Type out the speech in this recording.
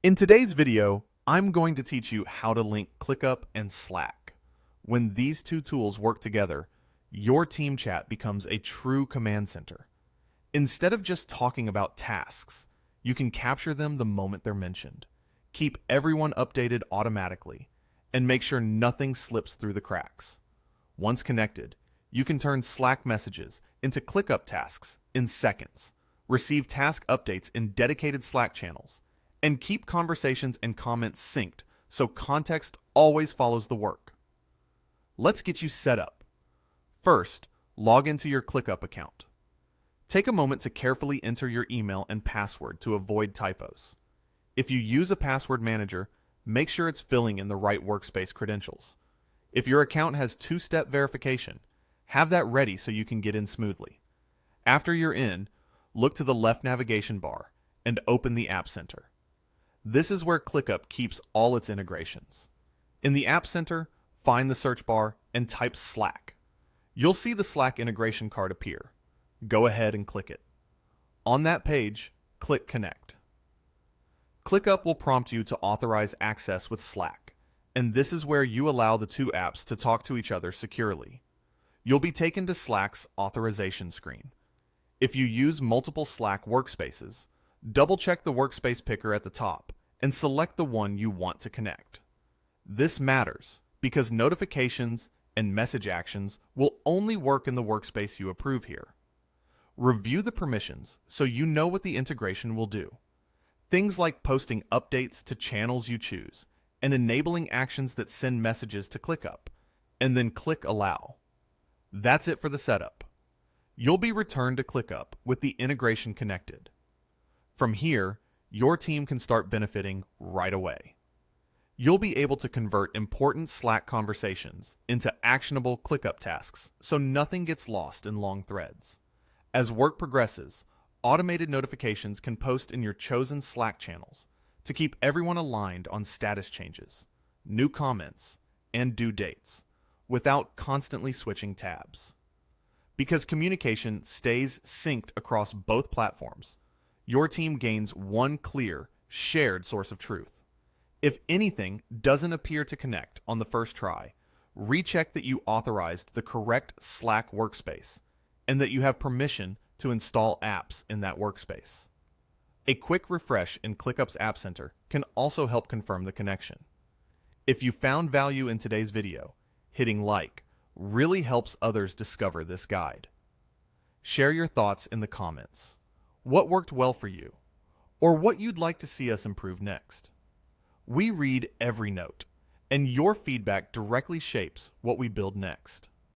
In today's video, I'm going to teach you how to link ClickUp and Slack. When these two tools work together, your team chat becomes a true command center. Instead of just talking about tasks, you can capture them the moment they're mentioned, keep everyone updated automatically, and make sure nothing slips through the cracks. Once connected, you can turn Slack messages into ClickUp tasks in seconds, receive task updates in dedicated Slack channels, and keep conversations and comments synced so context always follows the work. Let's get you set up. First, log into your ClickUp account. Take a moment to carefully enter your email and password to avoid typos. If you use a password manager, make sure it's filling in the right workspace credentials. If your account has two-step verification, have that ready so you can get in smoothly. After you're in, look to the left navigation bar and open the App Center. This is where ClickUp keeps all its integrations. In the App Center, find the search bar and type Slack. You'll see the Slack integration card appear. Go ahead and click it. On that page, click Connect. ClickUp will prompt you to authorize access with Slack, and this is where you allow the two apps to talk to each other securely. You'll be taken to Slack's authorization screen. If you use multiple Slack workspaces, double-check the workspace picker at the top and select the one you want to connect. This matters because notifications and message actions will only work in the workspace you approve here. Review the permissions so you know what the integration will do. Things like posting updates to channels you choose and enabling actions that send messages to ClickUp, and then click Allow. That's it for the setup. You'll be returned to ClickUp with the integration connected. From here, your team can start benefiting right away. You'll be able to convert important Slack conversations into actionable ClickUp tasks so nothing gets lost in long threads. As work progresses, automated notifications can post in your chosen Slack channels to keep everyone aligned on status changes, new comments, and due dates without constantly switching tabs. Because communication stays synced across both platforms, your team gains one clear, shared source of truth. If anything doesn't appear to connect on the first try, recheck that you authorized the correct Slack workspace and that you have permission to install apps in that workspace. A quick refresh in ClickUp's App Center can also help confirm the connection. If you found value in today's video, hitting like really helps others discover this guide. Share your thoughts in the comments. What worked well for you, or what you'd like to see us improve next. We read every note, and your feedback directly shapes what we build next.